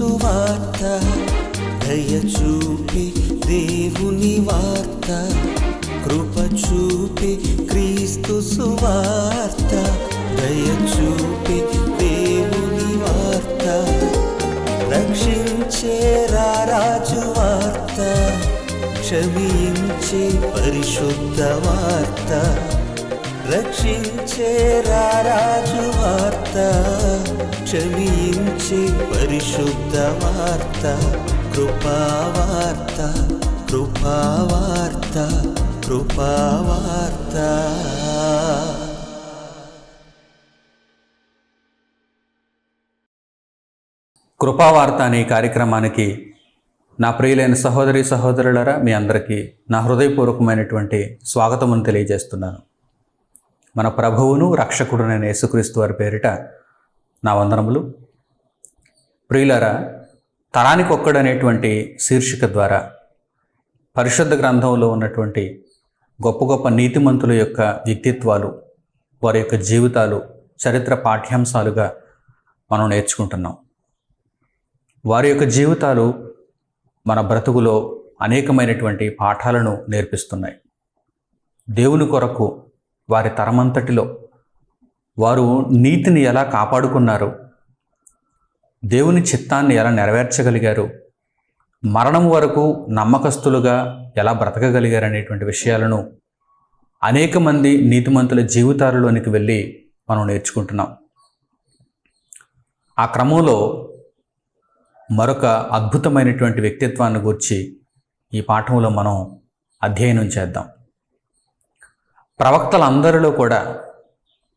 సువార్త, దయ చూపి దేవుని వార్త, కృప చూపి క్రీస్తు సువార్త, దయ చూపి దేవుని వార్త, రక్షించే రారాజు వార్త, క్షమించే పరిశుద్ధ వార్త, రక్షించే రారాజు వార్త, క్షమించే పరిశుద్ధ వార్త, కృపావార్త, కృపావార్త, కృపావార్త. కృపావార్త అనే కార్యక్రమానికి నా ప్రియులైన సహోదరి సహోదరులారా, మీ అందరికీ నా హృదయపూర్వకమైనటువంటి స్వాగతమును తెలియజేస్తున్నాను. మన ప్రభువును రక్షకుడునైన యేసుక్రీస్తు వారి పేరిట నా వందనములు. ప్రియులారా, తరానికి ఒక్కడనేటువంటి శీర్షిక ద్వారా పరిశుద్ధ గ్రంథంలో ఉన్నటువంటి గొప్ప గొప్ప నీతిమంతుల యొక్క వ్యక్తిత్వాలు, వారి యొక్క జీవితాలు చరిత్ర పాఠ్యాంశాలుగా మనం నేర్చుకుంటున్నాం. వారి యొక్క జీవితాలు మన బ్రతుకులో అనేకమైనటువంటి పాఠాలను నేర్పిస్తున్నాయి. దేవుని కొరకు వారి తరమంతటిలో వారు నీతిని ఎలా కాపాడుకున్నారు, దేవుని చిత్తాన్ని ఎలా నెరవేర్చగలిగారు, మరణం వరకు నమ్మకస్తులుగా ఎలా బ్రతకగలిగారు అనేటువంటి విషయాలను అనేక మంది నీతిమంతుల జీవితాలలోనికి వెళ్ళి మనం నేర్చుకుంటున్నాం. ఆ క్రమంలో మరొక అద్భుతమైనటువంటి వ్యక్తిత్వాన్ని గురించి ఈ పాఠంలో మనం అధ్యయనం చేద్దాం. ప్రవక్తలందరిలో కూడా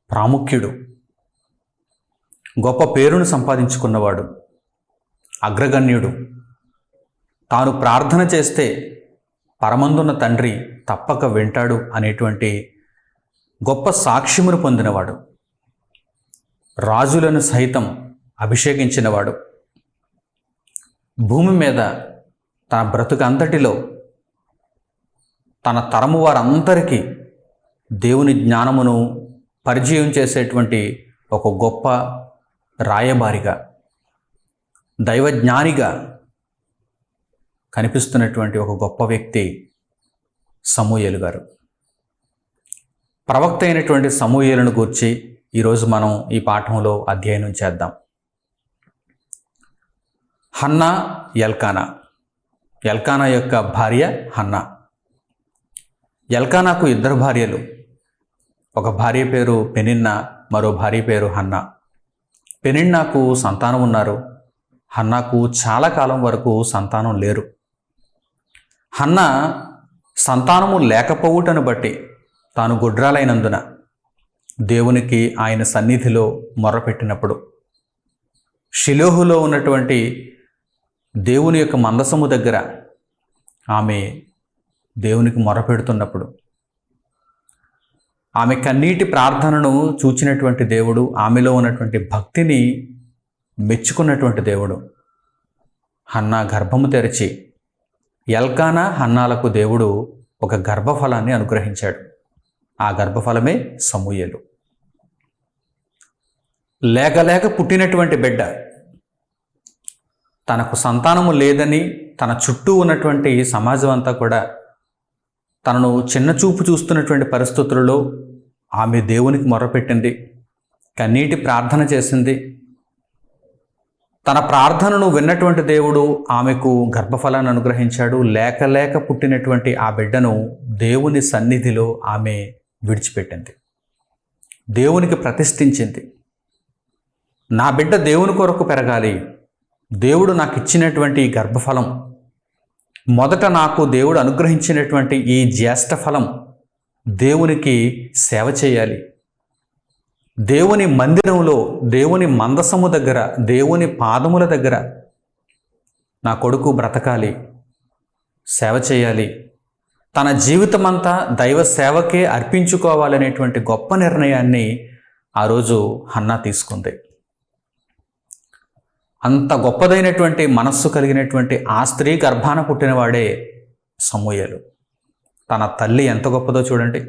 ప్రాముఖ్యుడు, గొప్ప పేరును సంపాదించుకున్నవాడు, అగ్రగణ్యుడు, తాను ప్రార్థన చేస్తే పరమందున్న తండ్రి తప్పక వింటాడు అనేటువంటి గొప్ప సాక్ష్యమును పొందినవాడు, రాజులను సైతం అభిషేకించినవాడు, భూమి మీద తన బ్రతుకంతటిలో తన తరము వారందరికీ దేవుని జ్ఞానమును పరిచయం చేసేటువంటి ఒక గొప్ప రాయబారిగా, దైవజ్ఞానిగా కనిపిస్తున్నటువంటి ఒక గొప్ప వ్యక్తి సమూయేలు గారు. ప్రవక్త అయినటువంటి సమూయేలును గూర్చి ఈరోజు మనం ఈ పాఠంలో అధ్యయనం చేద్దాం. హన్నా, ఎల్కానా. ఎల్కానా యొక్క భార్య హన్నా. ఎల్కానాకు ఇద్దరు భార్యలు. ఒక భార్య పేరు పెనిన్నా, మరో భార్య పేరు హన్నా. పెనిన్నాకు సంతానం ఉన్నారు, హన్నాకు చాలా కాలం వరకు సంతానం లేరు. హన్నా సంతానము లేకపోవుటను బట్టి తాను గుడ్రాలైనందున దేవునికి ఆయన సన్నిధిలో మొర్రపెట్టినప్పుడు, షిలోహులో ఉన్నటువంటి దేవుని యొక్క మందసము దగ్గర ఆమె దేవునికి మొరపెడుతున్నప్పుడు, ఆమె కన్నీటి ప్రార్థనను చూచినటువంటి దేవుడు, ఆమెలో ఉన్నటువంటి భక్తిని మెచ్చుకున్నటువంటి దేవుడు హన్నా గర్భము తెరిచి ఎల్కానా, హన్నాలకు దేవుడు ఒక గర్భఫలాన్ని అనుగ్రహించాడు. ఆ గర్భఫలమే సమూయేలు. లేక పుట్టినటువంటి బిడ్డ తనకు సంతానము లేదని తన చుట్టూ ఉన్నటువంటి సమాజం అంతా కూడా తనను చిన్నచూపు చూస్తున్నటువంటి పరిస్థితులలో ఆమె దేవునికి మొరపెట్టింది, కన్నీటి ప్రార్థన చేసింది. తన ప్రార్థనను విన్నటువంటి దేవుడు ఆమెకు గర్భఫలాన్ని అనుగ్రహించాడు. లేక పుట్టినటువంటి ఆ బిడ్డను దేవుని సన్నిధిలో ఆమె విడిచిపెట్టింది, దేవునికి ప్రతిష్ఠించింది. నా బిడ్డ దేవుని కొరకు పెరగాలి, దేవుడు నాకు ఇచ్చినటువంటి ఈ గర్భఫలం, మొదట నాకు దేవుడు అనుగ్రహించినటువంటి ఈ జ్యేష్ఠ ఫలం దేవునికి సేవ చేయాలి, దేవుని మందిరంలో, దేవుని మందసము దగ్గర, దేవుని పాదముల దగ్గర నా కొడుకు బ్రతకాలి, సేవ చేయాలి, తన జీవితమంతా దైవ సేవకే అర్పించుకోవాలనేటువంటి గొప్ప నిర్ణయాన్ని ఆ రోజు హన్నా తీసుకుంది. అంత గొప్పదైనటువంటి మనస్సు కలిగినటువంటి ఆ స్త్రీ గర్భాన పుట్టినవాడే సమూయేలు. తన తల్లి ఎంత గొప్పదో చూడండి.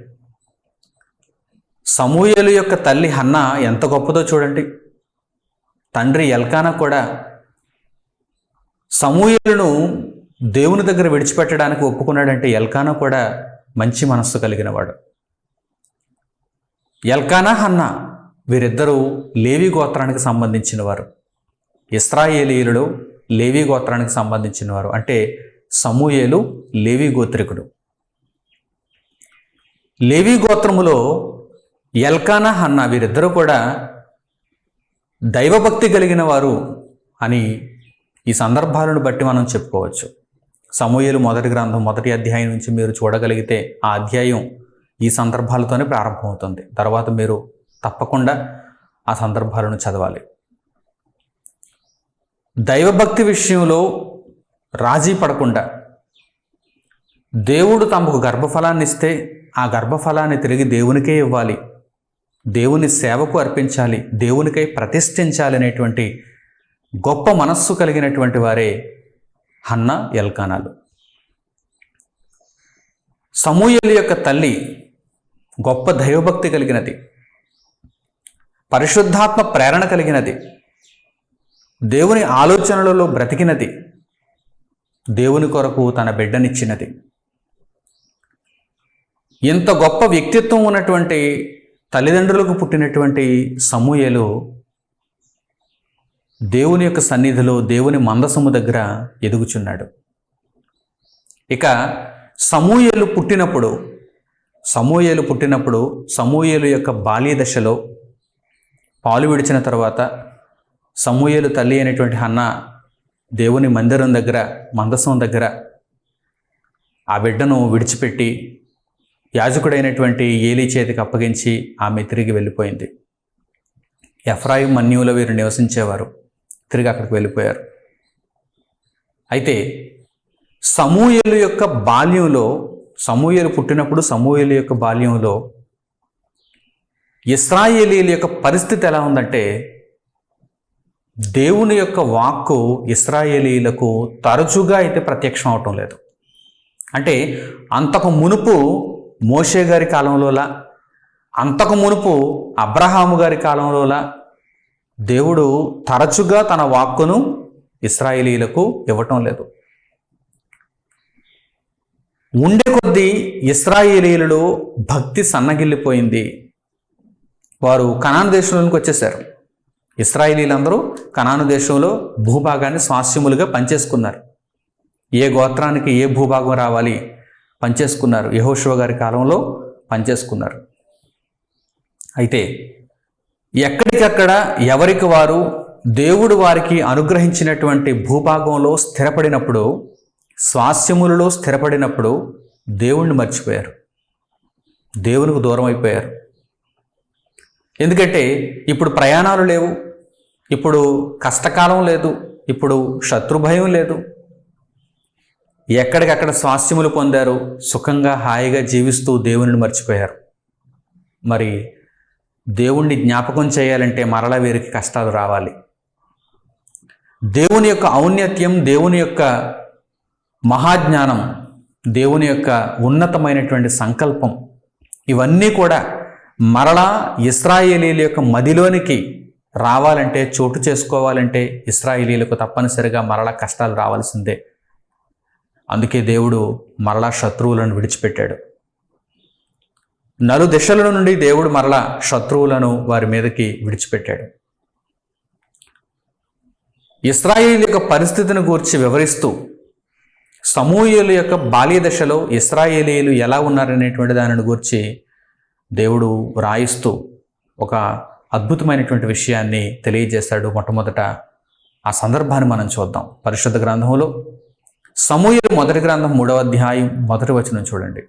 సమూయేలు యొక్క తల్లి హన్నా ఎంత గొప్పదో చూడండి. తండ్రి ఎల్కానా కూడా సమూయేలును దేవుని దగ్గర విడిచిపెట్టడానికి ఒప్పుకున్నాడంటే ఎల్కానా కూడా మంచి మనస్సు కలిగినవాడు. ఎల్కానా, హన్నా వీరిద్దరూ లేవి గోత్రానికి సంబంధించిన వారు. ఇశ్రాయేలీయులలో లేవి గోత్రానికి సంబంధించిన వారు. అంటే సమూయేలు లేవి గోత్రికుడు. లేవి గోత్రములో ఎల్కానా, హన్నా వీరిద్దరూ కూడా దైవభక్తి కలిగిన వారు అని ఈ సందర్భాలను బట్టి మనం చెప్పుకోవచ్చు. సమూయేలు మొదటి గ్రంథం 1వ అధ్యాయం నుంచి మీరు చూడగలిగితే ఆ అధ్యాయం ఈ సందర్భాలతోనే ప్రారంభమవుతుంది. తర్వాత మీరు తప్పకుండా ఆ సందర్భాలను చదవాలి. దైవభక్తి విషయంలో రాజీ పడకుండా దేవుడు తమకు గర్భఫలాన్ని ఇస్తే ఆ గర్భఫలాన్ని తిరిగి దేవునికే ఇవ్వాలి, దేవుని సేవకు అర్పించాలి, దేవునికై ప్రతిష్ఠించాలి అనేటువంటి గొప్ప మనస్సు కలిగినటువంటి వారే హన్నా, ఎల్కానాలు. సమూయేలు యొక్క తల్లి గొప్ప దైవభక్తి కలిగినది, పరిశుద్ధాత్మ ప్రేరణ కలిగినది, దేవుని ఆలోచనలలో బ్రతికినది, దేవుని కొరకు తన బిడ్డనిచ్చినది. ఇంత గొప్ప వ్యక్తిత్వం ఉన్నటువంటి తల్లిదండ్రులకు పుట్టినటువంటి సమూయేలు దేవుని యొక్క సన్నిధిలో దేవుని మందసము దగ్గర ఎదుగుచున్నాడు. ఇక సమూయేలు పుట్టినప్పుడు సమూయేలు యొక్క బాల్య దశలో పాలు విడిచిన తర్వాత సమూయేలు తల్లి అయినటువంటి హన్నా దేవుని మందిరం దగ్గర, మందసం దగ్గర ఆ బిడ్డను విడిచిపెట్టి యాజకుడైనటువంటి ఏలీ చేతికి అప్పగించి ఆమె తిరిగి వెళ్ళిపోయింది. ఎఫ్రాయిం మన్యువులో వీరు నివసించేవారు, తిరిగి అక్కడికి వెళ్ళిపోయారు. అయితే సమూయేలు యొక్క బాల్యంలో, సమూయేలు పుట్టినప్పుడు సమూయేలు యొక్క బాల్యంలో ఇశ్రాయేలీయుల యొక్క పరిస్థితి ఎలా ఉందంటే, దేవుని యొక్క వాక్కు ఇశ్రాయేలీయులకు తరచుగా అయితే ప్రత్యక్షం అవటం లేదు. అంటే అంతకు మునుపు మోషే గారి కాలంలోలా, అంతకు మునుపు అబ్రహాము గారి కాలంలోలా దేవుడు తరచుగా తన వాక్కును ఇశ్రాయేలీయులకు ఇవ్వటం లేదు. ఉండే కొద్దీ ఇశ్రాయేలీయులలో భక్తి సన్నగిల్లిపోయింది. వారు కనాను దేశంలోనికి వచ్చేసారు. ఇశ్రాయేలీలందరూ కనాను దేశంలో భూభాగాన్ని స్వాస్యములుగా పంచేసుకున్నారు. ఏ గోత్రానికి ఏ భూభాగం రావాలి పంచేసుకున్నారు. యెహోషువ గారి కాలంలో పంచేసుకున్నారు. అయితే ఎక్కడికక్కడ ఎవరికి వారు దేవుడు వారికి అనుగ్రహించినటువంటి భూభాగంలో స్థిరపడినప్పుడు, స్వాస్యములలో స్థిరపడినప్పుడు దేవుణ్ణి మర్చిపోయారు, దేవునికి దూరం అయిపోయారు. ఎందుకంటే ఇప్పుడు ప్రయాణాలు లేవు, ఇప్పుడు కష్టకాలం లేదు, ఇప్పుడు శత్రుభయం లేదు. ఎక్కడికక్కడ స్వాస్యములు పొందారు, సుఖంగా హాయిగా జీవిస్తూ దేవుని మర్చిపోయారు. మరి దేవుణ్ణి జ్ఞాపకం చేయాలంటే మరలా వీరికి కష్టాలు రావాలి. దేవుని యొక్క ఔన్నత్యం, దేవుని యొక్క మహాజ్ఞానం, దేవుని యొక్క ఉన్నతమైనటువంటి సంకల్పం, ఇవన్నీ కూడా మరలా ఇశ్రాయేలీయుల యొక్క మదిలోనికి రావాలంటే, చోటు చేసుకోవాలంటే ఇశ్రాయేలీయులకు తప్పనిసరిగా మరలా కష్టాలు రావాల్సిందే. అందుకే దేవుడు మరలా శత్రువులను విడిచిపెట్టాడు. నలుదిశల నుండి దేవుడు మరలా శత్రువులను వారి మీదకి విడిచిపెట్టాడు. ఇశ్రాయేలు యొక్క పరిస్థితిని గూర్చి వివరిస్తూ సమూయేలు యొక్క బాల్య దశలో ఇశ్రాయేలీయులు ఎలా ఉన్నారనేటువంటి దానిని గూర్చి దేవుడు రాయిస్తూ ఒక అద్భుతమైనటువంటి విషయాన్ని తెలియజేశాడు. మొట్టమొదట ఆ సందర్భాన్ని మనం చూద్దాం. పరిశుద్ధ గ్రంథంలో సమూయేలు మొదటి గ్రంథం 3వ అధ్యాయం 1వ వచనం చూడండి.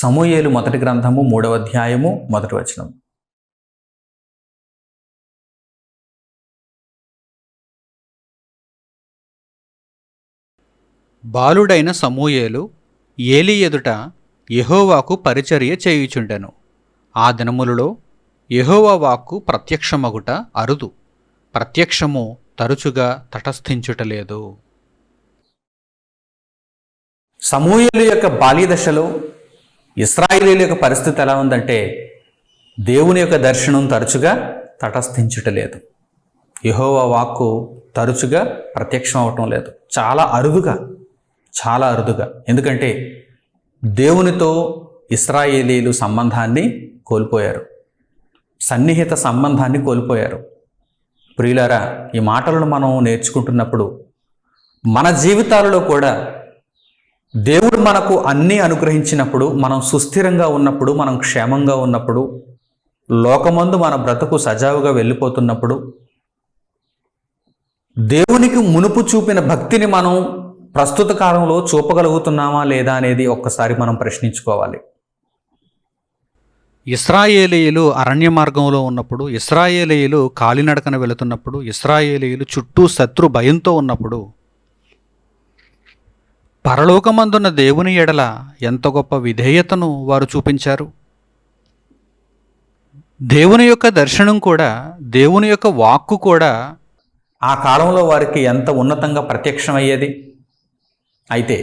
సమూయేలు మొదటి గ్రంథము 3వ అధ్యాయము 1వ వచనం. బాలుడైన సమూయేలు ఏలీ ఎదుట యెహోవాకు పరిచర్య చేయుచుండెను. ఆ దినములలో యెహోవా వాక్కు ప్రత్యక్షమగుట అరుదు, ప్రత్యక్షము తరచుగా తటస్థించుటలేదు. సమూయేలు యొక్క బాల్య దశలో ఇశ్రాయేలీయుల యొక్క పరిస్థితి ఎలా ఉందంటే, దేవుని యొక్క దర్శనం తరచుగా తటస్థించుటలేదు. యెహోవా వాక్కు తరచుగా ప్రత్యక్షం అవటం లేదు. చాలా అరుదుగా. ఎందుకంటే దేవునితో ఇశ్రాయేలీలు సంబంధాన్ని కోల్పోయారు, సన్నిహిత సంబంధాన్ని కోల్పోయారు. ప్రియులారా, ఈ మాటలను మనం నేర్చుకుంటున్నప్పుడు మన జీవితాలలో కూడా దేవుడు మనకు అన్నీ అనుగ్రహించినప్పుడు, మనం సుస్థిరంగా ఉన్నప్పుడు, మనం క్షేమంగా ఉన్నప్పుడు, లోకమందు మన బ్రతుకు సజావుగా వెళ్ళిపోతున్నప్పుడు దేవునికి మునుపు చూపిన భక్తిని మనం ప్రస్తుత కాలంలో చూపగలుగుతున్నామా లేదా అనేది ఒక్కసారి మనం ప్రశ్నించుకోవాలి. ఇశ్రాయేలీయులు అరణ్య మార్గంలో ఉన్నప్పుడు, ఇశ్రాయేలీయులు కాలినడకన వెళుతున్నప్పుడు, ఇశ్రాయేలీయులు చుట్టూ శత్రు భయంతో ఉన్నప్పుడు పరలోకమందున్న దేవుని ఎడల ఎంత గొప్ప విధేయతను వారు చూపించారు. దేవుని యొక్క దర్శనం కూడా, దేవుని యొక్క వాక్కు కూడా ఆ కాలంలో వారికి ఎంత ఉన్నతంగా ప్రత్యక్షమయ్యేది. అయితే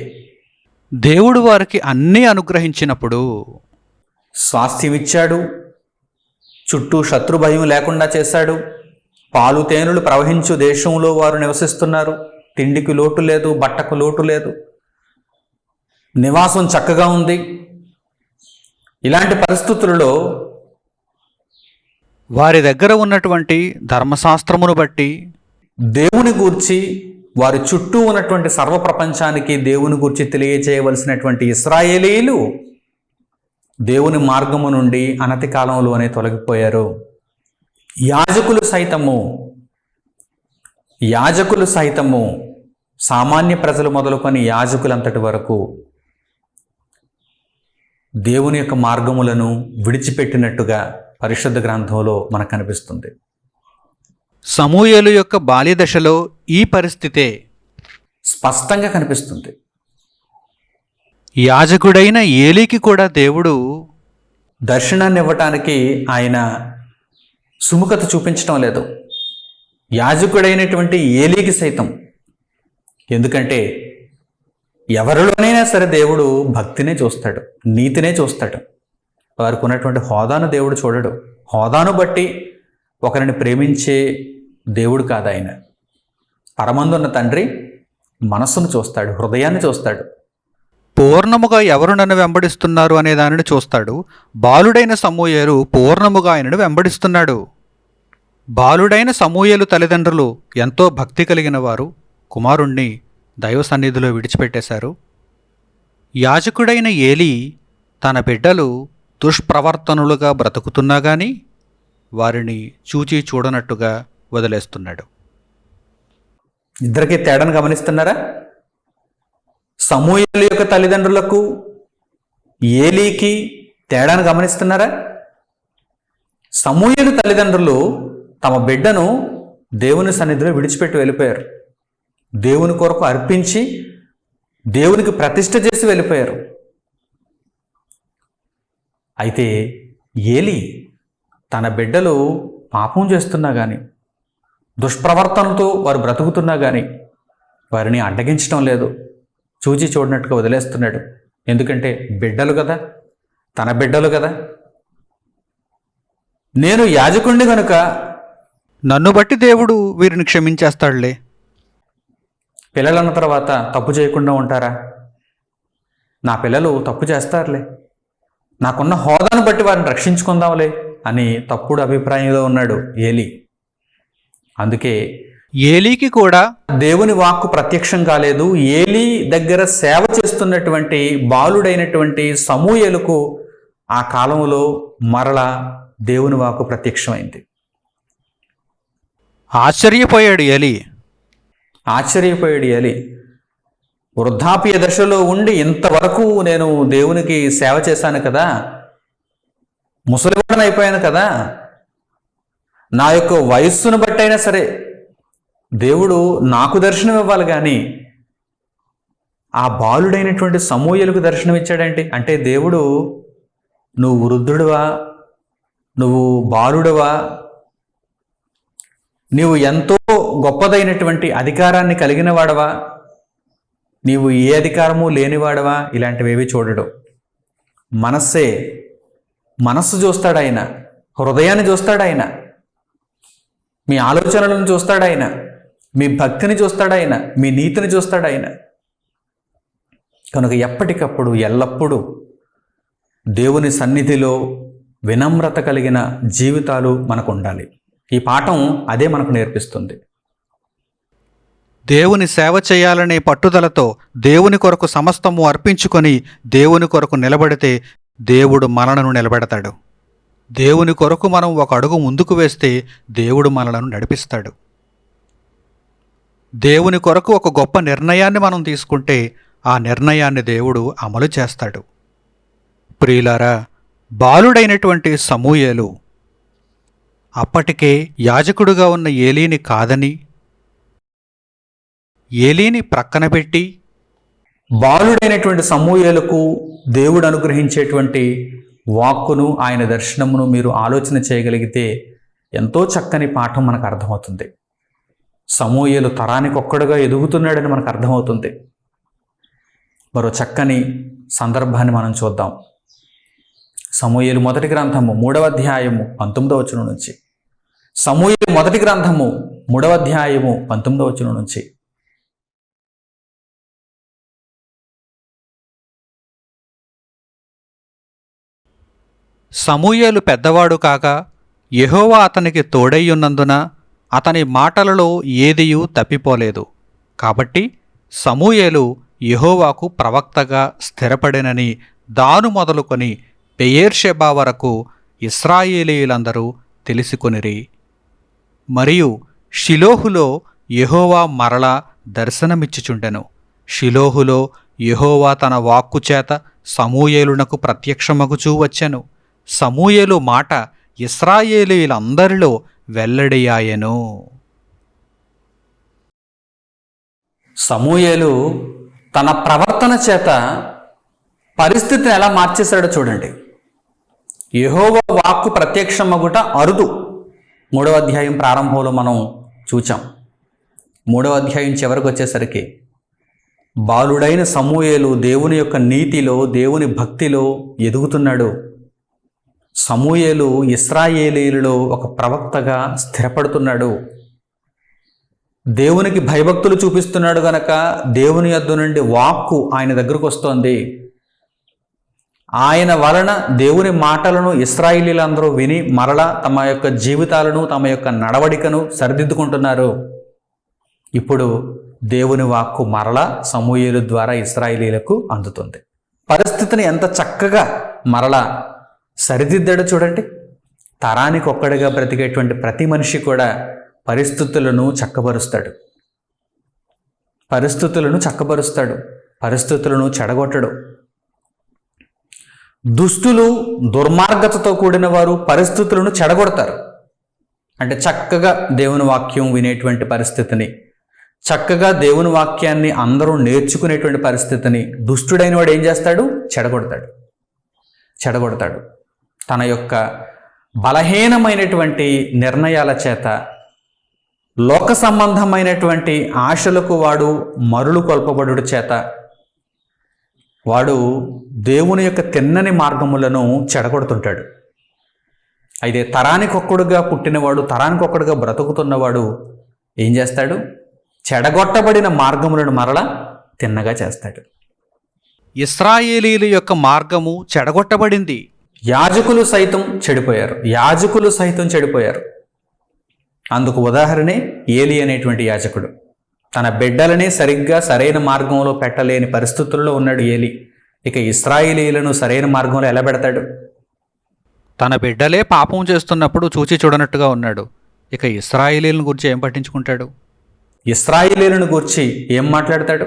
దేవుడు వారికి అన్నీ అనుగ్రహించినప్పుడు, స్వాస్థ్యం ఇచ్చాడు, చుట్టూ శత్రు భయం లేకుండా చేశాడు, పాలు తేనెలు ప్రవహించు దేశంలో వారు నివసిస్తున్నారు, తిండికి లోటు లేదు, బట్టకు లోటు లేదు, నివాసం చక్కగా ఉంది. ఇలాంటి పరిస్థితులలో వారి దగ్గర ఉన్నటువంటి ధర్మశాస్త్రమును బట్టి దేవుని గూర్చి, వారి చుట్టూ ఉన్నటువంటి సర్వప్రపంచానికి దేవుని గూర్చి తెలియజేయవలసినటువంటి ఇశ్రాయేలీయులు దేవుని మార్గము నుండి అనతి కాలంలోనే తొలగిపోయారు. యాజకులు సైతము సామాన్య ప్రజలు మొదలుకొని యాజకులంతటి వరకు దేవుని యొక్క మార్గములను విడిచిపెట్టినట్టుగా పరిశుద్ధ గ్రంథంలో మనకు కనిపిస్తుంది. సమూయేలు యొక్క బాల్యదశలో ఈ పరిస్థితే స్పష్టంగా కనిపిస్తుంది. యాజకుడైన ఏలీకి కూడా దేవుడు దర్శనాన్ని ఇవ్వటానికి ఆయన సుముఖత చూపించటం లేదు, యాజకుడైనటువంటి ఏలీకి సైతం. ఎందుకంటే ఎవరిలోనైనా సరే దేవుడు భక్తినే చూస్తాడు, నీతినే చూస్తాడు. వారికి ఉన్నటువంటి హోదాను దేవుడు చూడడు. హోదాను బట్టి ఒకరిని ప్రేమించే దేవుడు కాదు ఆయన. పరమందున్న తండ్రి మనస్సును చూస్తాడు, హృదయాన్ని చూస్తాడు. పూర్ణముగా ఎవరు నన్ను వెంబడిస్తున్నారు అనే దానిని చూస్తాడు. బాలుడైన సమూయేలు పూర్ణముగా ఆయనను వెంబడిస్తున్నాడు. బాలుడైన సమూయేలు తల్లిదండ్రులు ఎంతో భక్తి కలిగిన వారు కుమారుణ్ణి దైవ సన్నిధిలో విడిచిపెట్టేశారు. యాజకుడైన ఏలీ తన బిడ్డలు దుష్ప్రవర్తనులుగా బ్రతుకుతున్నా కానీ వారిని చూచి చూడనట్టుగా వదిలేస్తున్నాడు. ఇద్దరికి తేడాను గమనిస్తున్నారా? సమూయేలు యొక్క తల్లిదండ్రులకు ఏలీకి తేడాను గమనిస్తున్నారా? సమూయేలు తల్లిదండ్రులు తమ బిడ్డను దేవుని సన్నిధిలో విడిచిపెట్టి వెళ్ళిపోయారు. దేవుని కొరకు అర్పించి దేవునికి ప్రతిష్ఠ చేసి వెళ్ళిపోయారు. అయితే ఏలీ తన బిడ్డలు పాపం చేస్తున్నా కానీ, దుష్ప్రవర్తనతో వారు బ్రతుకుతున్నా కానీ వారిని అడ్డగించడం లేదు, చూచి చూడనట్టుగా వదిలేస్తున్నాడు. ఎందుకంటే బిడ్డలు కదా, తన బిడ్డలు కదా. నేను యాజకుడిని కనుక నన్ను బట్టి దేవుడు వీరిని క్షమించేస్తాడులే. పిల్లలన్న తర్వాత తప్పు చేయకుండా ఉంటారా? నా పిల్లలు తప్పు చేస్తారులే, నాకున్న హోదాను బట్టి వారిని రక్షించుకుందాంలే అని తప్పుడు అభిప్రాయంలో ఉన్నాడు ఏలీ. అందుకే ఏలీకి కూడా దేవుని వాక్కు ప్రత్యక్షం కాలేదు. ఏలీ దగ్గర సేవ చేస్తున్నటువంటి బాలుడైనటువంటి సమూయేలుకు ఆ కాలంలో మరలా దేవుని వాక్కు ప్రత్యక్షమైంది. ఆశ్చర్యపోయాడు ఏలీ. వృద్ధాప్య దశలో ఉండి ఇంతవరకు నేను దేవునికి సేవ చేశాను కదా, ముసలివాడని అయిపోయాను కదా, నా యొక్క వయస్సును బట్టైనా సరే దేవుడు నాకు దర్శనం ఇవ్వాలి కానీ ఆ బాలుడైనటువంటి సమూయేలుకు దర్శనం ఇచ్చాడంటే, అంటే దేవుడు నువ్వు వృద్ధుడువా, నువ్వు బాలుడువా, నీవు ఎంతో గొప్పదైనటువంటి అధికారాన్ని కలిగిన వాడవా, నీవు ఏ అధికారము లేనివాడవా, ఇలాంటివేవి చూడడు. మనస్సు చూస్తాడు ఆయన, హృదయాన్ని చూస్తాడు ఆయన, మీ ఆలోచనలను చూస్తాడు ఆయన. మీ భక్తిని చూస్తాడు ఆయన, మీ నీతిని చూస్తాడు ఆయన. కనుక ఎప్పటికప్పుడు ఎల్లప్పుడూ దేవుని సన్నిధిలో వినమ్రత కలిగిన జీవితాలు మనకు ఉండాలి. ఈ పాఠం అదే మనకు నేర్పిస్తుంది. దేవుని సేవ చేయాలనే పట్టుదలతో దేవుని కొరకు సమస్తము అర్పించుకొని దేవుని కొరకు నిలబడితే దేవుడు మనలను నిలబెడతాడు. దేవుని కొరకు మనం ఒక అడుగు ముందుకు వేస్తే దేవుడు మనలను నడిపిస్తాడు. దేవుని కొరకు ఒక గొప్ప నిర్ణయాన్ని మనం తీసుకుంటే ఆ నిర్ణయాన్ని దేవుడు అమలు చేస్తాడు. ప్రియులారా, బాలుడైనటువంటి సమూయేలు అప్పటికే యాజకుడుగా ఉన్న ఏలీని కాదని, ఏలీని ప్రక్కన పెట్టి బాలుడైనటువంటి సమూయేలుకు దేవుడు అనుగ్రహించేటువంటి వాక్కును, ఆయన దర్శనమును మీరు ఆలోచన చేయగలిగితే ఎంతో చక్కని పాఠం మనకు అర్థమవుతుంది. సమూయేలు తరానికి ఒక్కడుగా ఎదుగుతున్నాడని మనకు అర్థమవుతుంది. మరో చక్కని సందర్భాన్ని మనం చూద్దాం. సమూయేలు మొదటి గ్రంథము 3వ అధ్యాయము 19వ వచనం నుంచి. సమూయేలు మొదటి గ్రంథము 3వ అధ్యాయము 19వ వచనం నుంచి. సమూయేలు పెద్దవాడు కాగా యెహోవా అతనికి తోడైయున్నందున అతని మాటలలో ఏదియూ తప్పిపోలేదు. కాబట్టి సమూయేలు యెహోవాకు ప్రవక్తగా స్థిరపడినని దాను మొదలుకొని బెయేర్షెబా వరకు ఇశ్రాయేలీయులందరూ తెలిసికొనిరి. మరియు షిలోహులో యెహోవా మరలా దర్శనమిచ్చుచుండెను. షిలోహులో యెహోవా తన వాక్కు చేత సమూయేలునకు ప్రత్యక్షమగుచూ వచ్చెను. సమూయేలు మాట ఇశ్రాయేలీయులందరిలో వెల్లడియాయెను. సమూయేలు తన ప్రవర్తన చేత పరిస్థితిని ఎలా మార్చేశాడో చూడండి. యెహోవా వాక్కు ప్రత్యక్షమగుట అరుదు 3వ అధ్యాయం ప్రారంభంలో మనం చూచాం. 3వ అధ్యాయం చివరికి వచ్చేసరికి బాలుడైన సమూయేలు దేవుని యొక్క నీతిలో, దేవుని భక్తిలో ఎదుగుతున్నాడు. సమూయేలు ఇశ్రాయేలీయులలో ఒక ప్రవక్తగా స్థిరపడుతున్నాడు. దేవునికి భయభక్తులు చూపిస్తున్నాడు గనక దేవుని యొద్ద నుండి వాక్కు ఆయన దగ్గరకు వస్తోంది. ఆయన వలన దేవుని మాటలను ఇశ్రాయేలీలందరూ విని మరలా తమ యొక్క జీవితాలను, తమ యొక్క నడవడికను సరిదిద్దుకుంటున్నారు. ఇప్పుడు దేవుని వాక్కు మరలా సమూయేలు ద్వారా ఇశ్రాయేలీలకు అందుతుంది. పరిస్థితిని ఎంత చక్కగా మరలా సరిదిద్దాడు చూడండి. తరానికి ఒక్కడిగా బ్రతికేటువంటి ప్రతి మనిషి కూడా పరిస్థితులను చక్కబరుస్తాడు, పరిస్థితులను చెడగొట్టడు. దుష్టులు, దుర్మార్గతతో కూడిన వారు పరిస్థితులను చెడగొడతారు. అంటే చక్కగా దేవుని వాక్యం వినేటువంటి పరిస్థితిని, చక్కగా దేవుని వాక్యాన్ని అందరూ నేర్చుకునేటువంటి పరిస్థితిని దుష్టుడైన వాడు ఏం చేస్తాడు? చెడగొడతాడు. తన యొక్క బలహీనమైనటువంటి నిర్ణయాల చేత, లోక సంబంధమైనటువంటి ఆశలకు వాడు మరులు కొల్పబడుట చేత వాడు దేవుని యొక్క తిన్నని మార్గములను చెడగొడుతుంటాడు. అయితే తరానికొక్కడుగా పుట్టినవాడు, తరానికొక్కడుగా బ్రతుకుతున్నవాడు ఏం చేస్తాడు? చెడగొట్టబడిన మార్గములను మరలా తిన్నగా చేస్తాడు. ఇశ్రాయేలీయుల యొక్క మార్గము చెడగొట్టబడింది. యాజకులు సైతం చెడిపోయారు. అందుకు ఉదాహరణే ఏలీ అనేటువంటి యాజకుడు. తన బిడ్డలనే సరిగ్గా సరైన మార్గంలో పెట్టలేని పరిస్థితుల్లో ఉన్నాడు ఏలీ. ఇక ఇశ్రాయేలీయులను సరైన మార్గంలో ఎలా పెడతాడు? తన బిడ్డలే పాపం చేస్తున్నప్పుడు చూచి చూడనట్టుగా ఉన్నాడు. ఇక ఇశ్రాయేలీయులను గురించి ఏం పట్టించుకుంటాడు? ఇశ్రాయేలీయులను గురించి ఏం మాట్లాడతాడు?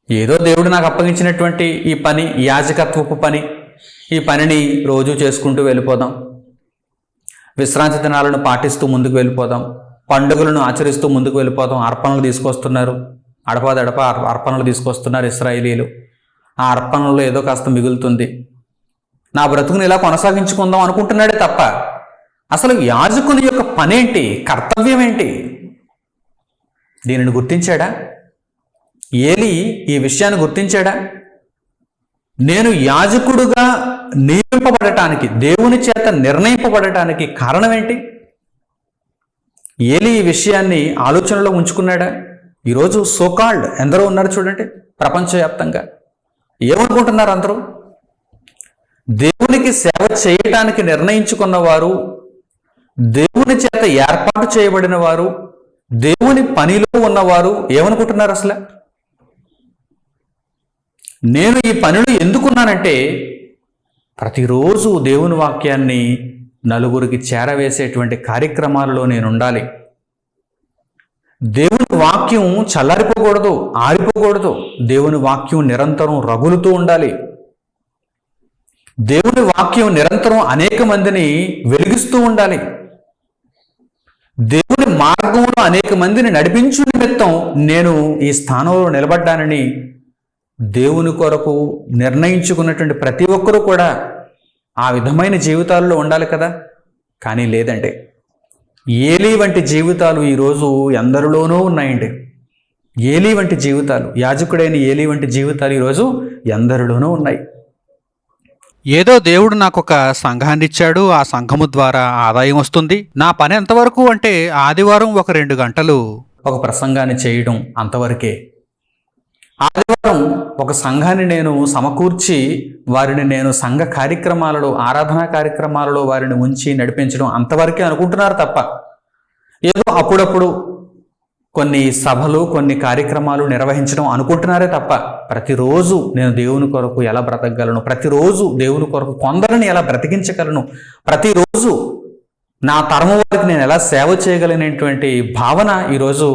ఏదో దేవుడు నాకు అప్పగించినటువంటి ఈ పని, యాజకత్వపు పని, ఈ పనిని రోజు చేసుకుంటూ వెళ్ళిపోదాం, విశ్రాంతి దినాలను పాటిస్తూ ముందుకు వెళ్ళిపోదాం, పండుగలను ఆచరిస్తూ ముందుకు వెళ్ళిపోదాం. అర్పణలు తీసుకొస్తున్నారు, అడపాదడప అర్పణలు తీసుకొస్తున్నారు ఇశ్రాయేలీయులు. ఆ అర్పణలో ఏదో కాస్త మిగులుతుంది, నా బ్రతుకుని ఇలా కొనసాగించుకుందాం అనుకుంటున్నాడే తప్ప అసలు యాజకుని యొక్క పనేంటి, కర్తవ్యం ఏంటి, దీనిని గుర్తించాడా? ఏలీ ఈ విషయాన్ని గుర్తించాడా? నేను యాజకుడుగా నియమింపబడటానికి, దేవుని చేత నిర్ణయింపబడటానికి కారణం ఏంటి? ఏలీ ఈ విషయాన్ని ఆలోచనలో ఉంచుకున్నాడా? ఈరోజు సోకాల్డ్ ఎందరో ఉన్నారు చూడండి ప్రపంచవ్యాప్తంగా. ఏమనుకుంటున్నారు అందరూ? దేవునికి సేవ చేయటానికి నిర్ణయించుకున్నవారు, దేవుని చేత ఏర్పాటు చేయబడిన వారు, దేవుని పనిలో ఉన్నవారు ఏమనుకుంటున్నారు అసలు? నేను ఈ పనిలో ఎందుకున్నానంటే ప్రతిరోజు దేవుని వాక్యాన్ని నలుగురికి చేరవేసేటువంటి కార్యక్రమాలలో నేను ఉండాలి. దేవుని వాక్యం చల్లారిపోకూడదు, ఆరిపోకూడదు. దేవుని వాక్యం నిరంతరం రగులుతూ ఉండాలి. దేవుని వాక్యం నిరంతరం అనేక మందిని వెలిగిస్తూ ఉండాలి. దేవుని మార్గంలో అనేక మందిని నడిపించు నిమిత్తం నేను ఈ స్థానంలో నిలబడ్డానని దేవుని కొరకు నిర్ణయించుకున్నటువంటి ప్రతి ఒక్కరూ కూడా ఆ విధమైన జీవితాల్లో ఉండాలి కదా. కానీ లేదండి, ఏలీ వంటి జీవితాలు ఈరోజు ఎందరిలోనూ ఉన్నాయండి. ఏలీ వంటి జీవితాలు, యాజకుడైన ఏలీ వంటి జీవితాలు ఈరోజు ఎందరిలోనూ ఉన్నాయి. ఏదో దేవుడు నాకు ఒక సంఘాన్ని ఇచ్చాడు, ఆ సంఘము ద్వారా ఆదాయం వస్తుంది, నా పని ఎంతవరకు అంటే ఆదివారం ఒక 2 గంటలు ఒక ప్రసంగాన్ని చేయడం అంతవరకే. ఆదివారం ఒక సంఘాన్ని నేను సమకూర్చి వారిని నేను సంఘ కార్యక్రమాలలో, ఆరాధనా కార్యక్రమాలలో వారిని ఉంచి నడిపించడం అంతవరకే అనుకుంటున్నారు తప్ప, ఏదో అప్పుడప్పుడు కొన్ని సభలు, కొన్ని కార్యక్రమాలు నిర్వహించడం అనుకుంటున్నారే తప్ప, ప్రతిరోజు నేను దేవుని కొరకు ఎలా బ్రతకగలను, ప్రతిరోజు దేవుని కొరకు కొందరిని ఎలా బ్రతికించగలను, ప్రతిరోజు నా తరము వారికి నేను ఎలా సేవ చేయగలిగినటువంటి భావన ఈరోజు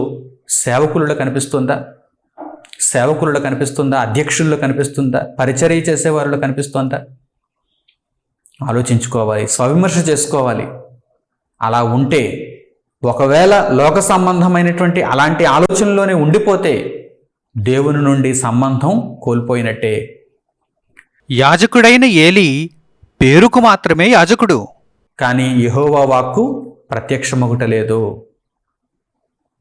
సేవకులలో కనిపిస్తుందా? సేవకులలో కనిపిస్తుందా? అధ్యక్షుల్లో కనిపిస్తుందా? పరిచర్య చేసేవారిలో కనిపిస్తుందా? ఆలోచించుకోవాలి, స్వవిమర్శ చేసుకోవాలి. అలా ఉంటే, ఒకవేళ లోక సంబంధమైనటువంటి అలాంటి ఆలోచనలోనే ఉండిపోతే దేవుని నుండి సంబంధం కోల్పోయినట్టే. యాజకుడైన ఏలీ పేరుకు మాత్రమే యాజకుడు, కానీ యెహోవా వాక్కు ప్రత్యక్షమగుటలేదు.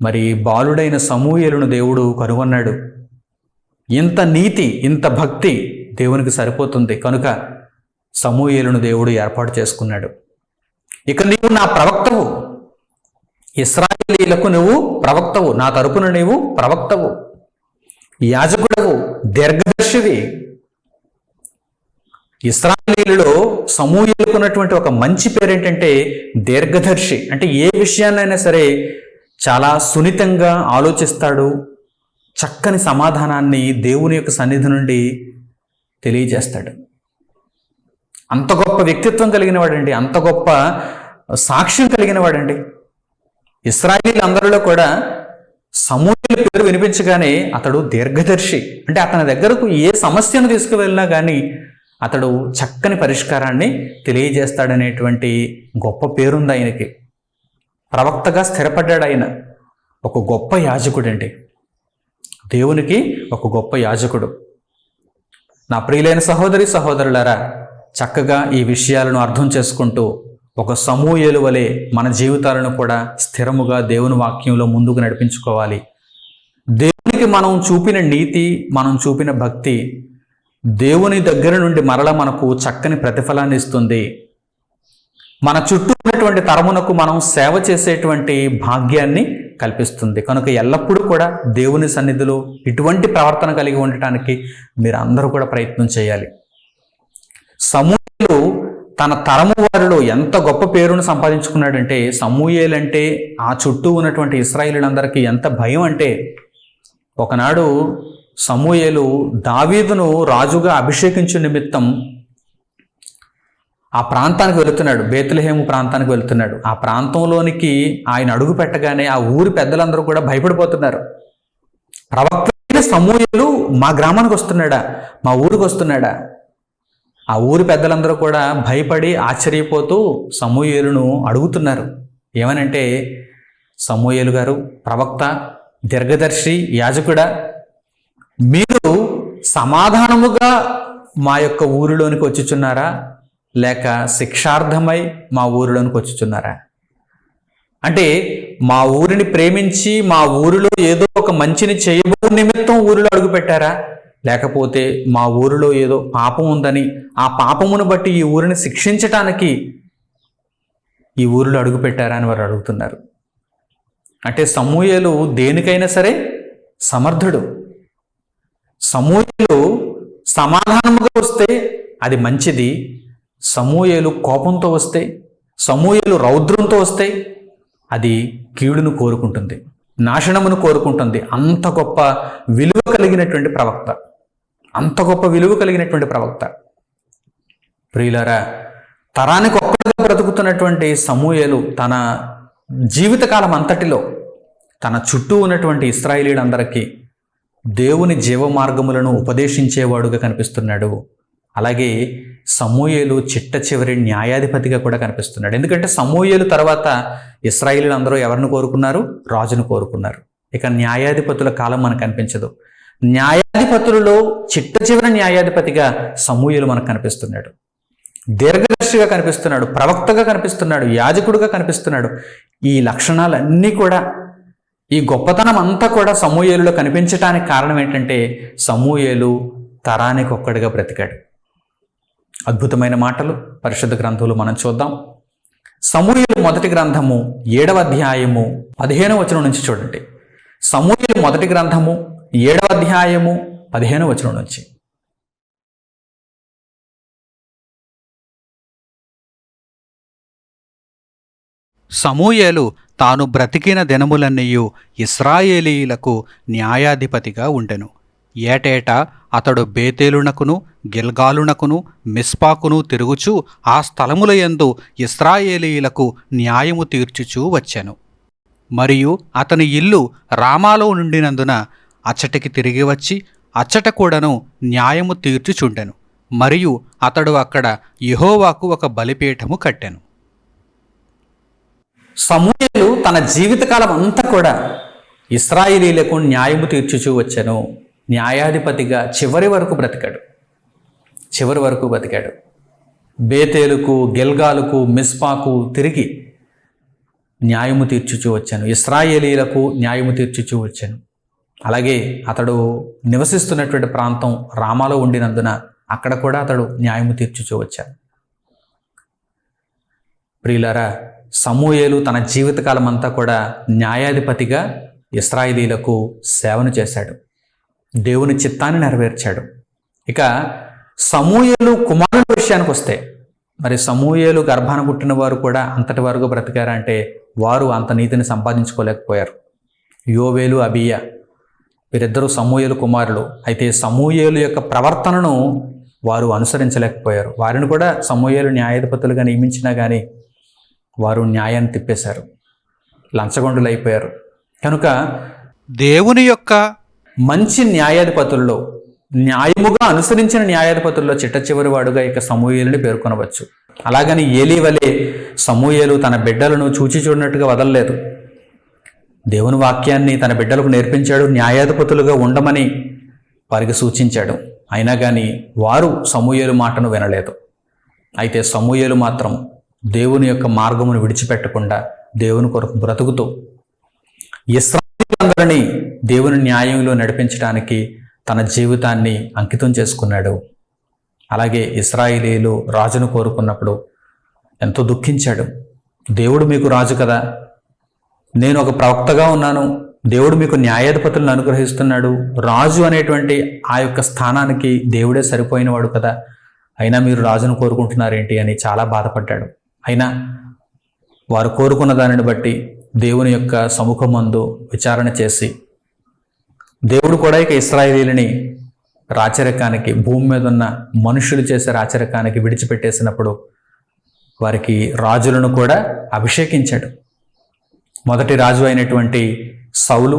మరి బాలుడైన సమూయేలును దేవుడు కనుగొన్నాడు. ఇంత నీతి, ఇంత భక్తి దేవునికి సరిపోతుంది కనుక సమూయేలును దేవుడు ఏర్పాటు చేసుకున్నాడు. ఇక నీవు నా ప్రవక్తవు, ఇశ్రాయేలీయులకు నువ్వు ప్రవక్తవు, నా తరపున నీవు ప్రవక్తవు, యాజకుడవు, దీర్ఘదర్శివి. ఇశ్రాయేలీయులలో సమూయేలుకు ఉన్నటువంటి ఒక మంచి పేరేంటంటే దీర్ఘదర్శి. అంటే ఏ విషయాన్నైనా సరే చాలా సున్నితంగా ఆలోచిస్తాడు, చక్కని సమాధానాన్ని దేవుని యొక్క సన్నిధి నుండి తెలియజేస్తాడు. అంత గొప్ప వ్యక్తిత్వం కలిగిన వాడండి, అంత గొప్ప సాక్ష్యం కలిగిన వాడండి. ఇశ్రాయేలీయులు అందరిలో కూడా సమూయేలు పేరు వినిపించగానే అతడు దీర్ఘదర్శి. అంటే అతని దగ్గరకు ఏ సమస్యను తీసుకువెళ్ళినా కానీ అతడు చక్కని పరిష్కారాన్ని తెలియజేస్తాడనేటువంటి గొప్ప పేరుంది ఆయనకి. ప్రవక్తగా స్థిరపడ్డాడు ఆయన. ఒక గొప్ప యాజకుడండి, దేవునికి ఒక గొప్ప యాజకుడు. నా ప్రియులైన సహోదరి సహోదరులారా, చక్కగా ఈ విషయాలను అర్థం చేసుకుంటూ ఒక సమూయేలు వలె మన జీవితాలను కూడా స్థిరముగా దేవుని వాక్యంలో ముందుకు నడిపించుకోవాలి. దేవునికి మనం చూపిన నీతి, మనం చూపిన భక్తి దేవుని దగ్గర నుండి మరల మనకు చక్కని ప్రతిఫలాన్ని ఇస్తుంది. మన చుట్టూ ఉన్నటువంటి తరమునకు మనం సేవ చేసేటువంటి భాగ్యాన్ని కల్పిస్తుంది. కనుక ఎల్లప్పుడూ కూడా దేవుని సన్నిధిలో ఇటువంటి ప్రవర్తన కలిగి ఉండటానికి మీరు అందరూ కూడా ప్రయత్నం చేయాలి. సమూయేలు తన తరము వారిలో ఎంత గొప్ప పేరును సంపాదించుకున్నాడంటే, సమూయేలు అంటే ఆ చుట్టూ ఉన్నటువంటి ఇశ్రాయేలీయులందరికీ ఎంత భయం అంటే, ఒకనాడు సమూయేలు దావీదును రాజుగా అభిషేకించు నిమిత్తం ఆ ప్రాంతానికి వెళుతున్నాడు, బేత్లెహేము ప్రాంతానికి వెళుతున్నాడు. ఆ ప్రాంతంలోనికి ఆయన అడుగు పెట్టగానే ఆ ఊరి పెద్దలందరూ కూడా భయపడిపోతున్నారు. ప్రవక్త సమూయేలు మా గ్రామానికి వస్తున్నాడా, మా ఊరికి వస్తున్నాడా? ఆ ఊరి పెద్దలందరూ కూడా భయపడి ఆశ్చర్యపోతూ సమూయేలును అడుగుతున్నారు. ఏమనంటే, సమూయేలు గారు ప్రవక్త, దీర్ఘదర్శి, యాజకుడా, మీరు సమాధానముగా మా యొక్క ఊరిలోనికి వచ్చుచున్నారా, లేక శిక్షార్థమై మా ఊరిలోనికి వచ్చుచున్నారా? అంటే మా ఊరిని ప్రేమించి మా ఊరిలో ఏదో ఒక మంచిని చేయబో నిమిత్తం ఊరిలో అడుగుపెట్టారా, లేకపోతే మా ఊరిలో ఏదో పాపం ఉందని ఆ పాపమును బట్టి ఈ ఊరిని శిక్షించటానికి ఈ ఊరిలో అడుగుపెట్టారా అని వారు అడుగుతున్నారు. అంటే సమూయేలు దేనికైనా సరే సమర్థుడు. సమూయేలు సమాధానముగా వస్తే అది మంచిది, సమూయేలు కోపంతో వస్తే, సమూయేలు రౌద్రంతో వస్తే అది కీడును కోరుకుంటుంది, నాశనమును కోరుకుంటుంది. అంత గొప్ప విలువ కలిగినటువంటి ప్రవక్త, అంత గొప్ప విలువ కలిగినటువంటి ప్రవక్త. ప్రియులారా, తరానికి ఒక్కడిగా బ్రతుకుతున్నటువంటి సమూయేలు తన జీవితకాలం అంతటిలో తన చుట్టూ ఉన్నటువంటి ఇశ్రాయేలీయులందరికీ దేవుని జీవ మార్గములను ఉపదేశించేవాడుగా కనిపిస్తున్నాడు. అలాగే సమూయేలు చిట్ట చివరి న్యాయాధిపతిగా కూడా కనిపిస్తున్నాడు. ఎందుకంటే సమూయేలు తర్వాత ఇశ్రాయేలీయులందరూ ఎవరిని కోరుకున్నారు? రాజును కోరుకున్నారు. ఇక న్యాయాధిపతుల కాలం మనకు కనిపించదు. న్యాయాధిపతులలో చిట్ట చివరి న్యాయాధిపతిగా సమూయేలు మనకు కనిపిస్తున్నాడు. దీర్ఘదర్శిగా కనిపిస్తున్నాడు, ప్రవక్తగా కనిపిస్తున్నాడు, యాజకుడుగా కనిపిస్తున్నాడు. ఈ లక్షణాలన్నీ కూడా, ఈ గొప్పతనం అంతా కూడా సమూయేలులో కనిపించడానికి కారణం ఏంటంటే సమూయేలు తరానికి ఒక్కడిగా బ్రతికాడు. అద్భుతమైన మాటలు పరిశుద్ధ గ్రంథంలో మనం చూద్దాం. సమూయేలు మొదటి గ్రంథము 7వ అధ్యాయము 15వ వచనం నుంచి చూడండి. సమూయేలు మొదటి గ్రంథము 7వ అధ్యాయము 15వ వచనం నుంచి. సమూయేలు తాను బ్రతికిన దినములన్నీయు ఇశ్రాయేలీయులకు న్యాయాధిపతిగా ఉండెను. ఏటేటా అతడు బేతేలునకును గిల్గాలునకును మిస్పాకును తిరుగుచూ ఆ స్థలములయందు ఇశ్రాయేలీయులకు న్యాయము తీర్చుచూ వచ్చెను. మరియు అతని ఇల్లు రామాలో నుండినందున అచ్చటికి తిరిగి వచ్చి అచ్చట కూడాను న్యాయము తీర్చుచుండెను. మరియు అతడు అక్కడ యెహోవాకు ఒక బలిపీఠము కట్టెను. సమూయేలు తన జీవితకాలం అంతా కూడా ఇశ్రాయేలీయులకు న్యాయము తీర్చుచూ వచ్చెను. న్యాయాధిపతిగా చివరి వరకు బ్రతికాడు. బేతేలుకు, గిల్గాలుకు, మిస్పాకు తిరిగి న్యాయము తీర్చుచూ వచ్చాను. ఇశ్రాయేలీయులకు న్యాయము తీర్చుచూ వచ్చాను. అలాగే అతడు నివసిస్తున్నటువంటి ప్రాంతం రామాలో ఉండినందున అక్కడ కూడా అతడు న్యాయము తీర్చుచూ వచ్చాను. ప్రియులారా, సమూయేలు తన జీవితకాలం అంతా కూడా న్యాయాధిపతిగా ఇశ్రాయేలీయులకు సేవను చేశాడు, దేవుని చిత్తాన్ని నెరవేర్చాడు. ఇక సమూయేలు కుమారుల విషయానికి వస్తే, మరి సమూయేలు గర్భాన పుట్టిన వారు కూడా అంతటి వరకు బ్రతికారంటే వారు అంత నీతిని సంపాదించుకోలేకపోయారు. యోవేలు, అబీయా వీరిద్దరూ సమూయేలు కుమారులు. అయితే సమూయేలు యొక్క ప్రవర్తనను వారు అనుసరించలేకపోయారు. వారిని కూడా సమూయేలు న్యాయాధిపతులుగా నియమించినా కానీ వారు న్యాయాన్ని తిప్పేశారు, లంచగొండులు అయిపోయారు. కనుక దేవుని యొక్క మంచి న్యాయాధిపతుల్లో, న్యాయముగా అనుసరించిన న్యాయాధిపతుల్లో చిట్ట చివరి వాడుగా ఇక సమూయేలుని పేర్కొనవచ్చు. అలాగని ఏలీ వలె సమూయేలు తన బిడ్డలను చూచి చూడనట్టుగా వదలలేదు. దేవుని వాక్యాన్ని తన బిడ్డలకు నేర్పించాడు, న్యాయాధిపతులుగా ఉండమని వారికి సూచించాడు. అయినా కానీ వారు సమూయేలు మాటను వినలేదు. అయితే సమూయేలు మాత్రం దేవుని యొక్క మార్గమును విడిచిపెట్టకుండా దేవుని కొరకు బ్రతుకుతూ ఇశ్రాయేలీయులందరినీ దేవుని న్యాయంలో నడిపించడానికి తన జీవితాన్ని అంకితం చేసుకున్నాడు. అలాగే ఇశ్రాయేలీయులు రాజును కోరుకున్నప్పుడు ఎంతో దుఃఖించాడు. దేవుడు మీకు రాజు కదా, నేను ఒక ప్రవక్తగా ఉన్నాను, దేవుడు మీకు న్యాయాధిపతులను అనుగ్రహిస్తున్నాడు, రాజు అనేటువంటి ఆ యొక్క స్థానానికి దేవుడే సరిపోయినవాడు కదా, అయినా మీరు రాజును కోరుకుంటున్నారేంటి అని చాలా బాధపడ్డాడు. అయినా వారు కోరుకున్న దానిని బట్టి దేవుని యొక్క సముఖమందు విచారణ చేసి దేవుడు కూడా ఇక ఇశ్రాయేలీయులని రాచరికానికి, భూమి మీద ఉన్న మనుషులు చేసే రాచరికానికి విడిచిపెట్టేసినప్పుడు వారికి రాజులను కూడా అభిషేకించాడు. మొదటి రాజు అయినటువంటి సౌలు,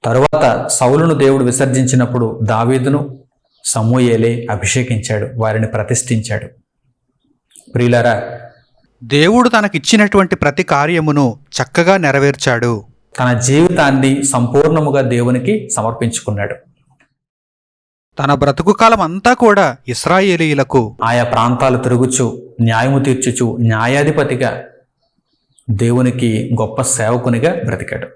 తరువాత సౌలును దేవుడు విసర్జించినప్పుడు దావీదును సమూయేలే అభిషేకించాడు, వారిని ప్రతిష్ఠించాడు. ప్రియులారా, దేవుడు తనకిచ్చినటువంటి ప్రతి కార్యమును చక్కగా నెరవేర్చాడు. తన జీవితాన్ని సంపూర్ణముగా దేవునికి సమర్పించుకున్నాడు. తన బ్రతుకు కాలం అంతా కూడా ఇశ్రాయేలీయులకు ఆయా ప్రాంతాలు తిరుగుచు, న్యాయము తీర్చుచు, న్యాయాధిపతిగా దేవునికి గొప్ప సేవకునిగా బ్రతికాడు.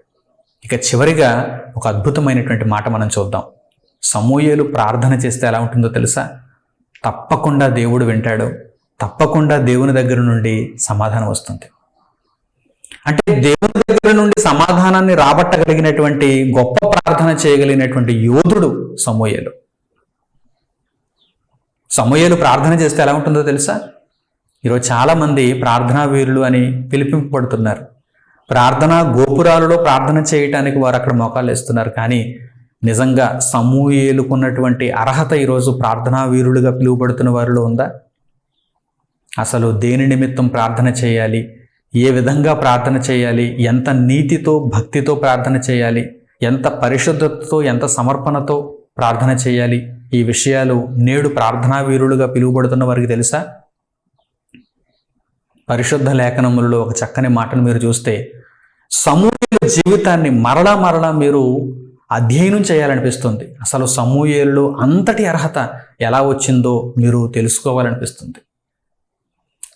ఇక చివరిగా ఒక అద్భుతమైనటువంటి మాట మనం చూద్దాం. సమూయేలు ప్రార్థన చేస్తే ఎలా ఉంటుందో తెలుసా? తప్పకుండా దేవుడు వింటాడు, తప్పకుండా దేవుని దగ్గర నుండి సమాధానం వస్తుంది. అంటే దేవుని దగ్గర నుండి సమాధానాన్ని రాబట్టగలిగినటువంటి గొప్ప ప్రార్థన చేయగలిగినటువంటి యోధుడు సమూయేలు. సమూయేలు ప్రార్థన చేస్తే ఎలా ఉంటుందో తెలుసా? ఈరోజు చాలామంది ప్రార్థనా వీరులు అని పిలిపింపబడుతున్నారు. ప్రార్థనా గోపురాలలో ప్రార్థన చేయటానికి వారు అక్కడ మోకాలు వేస్తున్నారు. కానీ నిజంగా సమూయేలుకున్నటువంటి అర్హత ఈరోజు ప్రార్థనా వీరులుగా పిలువబడుతున్న వారిలో ఉందా? అసలు దేని నిమిత్తం ప్రార్థన చేయాలి, ఏ విధంగా ప్రార్థన చేయాలి, ఎంత నీతితో భక్తితో ప్రార్థన చేయాలి, ఎంత పరిశుద్ధతతో ఎంత సమర్పణతో ప్రార్థన చేయాలి, ఈ విషయాలు నేడు ప్రార్థనా వీరులుగా పిలువబడుతున్న వారికి తెలుసా? పరిశుద్ధ లేఖనములలో ఒక చక్కని మాటను మీరు చూస్తే, సమూయేలు జీవితాన్ని మరలా మీరు అధ్యయనం చేయాలనిపిస్తుంది. అసలు సమూయేలులో అంతటి అర్హత ఎలా వచ్చిందో మీరు తెలుసుకోవాలనిపిస్తుంది.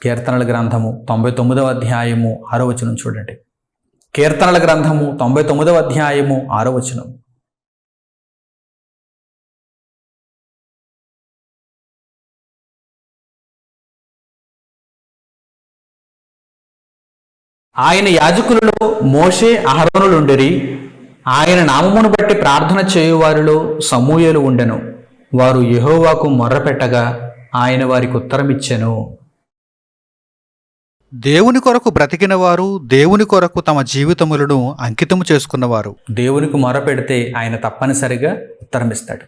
కీర్తనల గ్రంథము 99వ అధ్యాయము 6వ వచనం చూడండి. కీర్తనల గ్రంథము 99వ అధ్యాయము 6వ వచనం. ఆయన యాజకులలో మోషే అహరోనులుండిరి. ఆయన నామమును బట్టి ప్రార్థన చేయువారిలో సమూయేలు ఉండెను. వారు యెహోవాకు మొర్రపెట్టగా ఆయన వారికి ఉత్తరమిచ్చెను. దేవుని కొరకు బ్రతికిన వారు, దేవుని కొరకు తమ జీవితములను అంకితము చేసుకున్నవారు. దేవునికి మొరపెడితే ఆయన తప్పనిసరిగా ఉత్తరమిస్తాడు.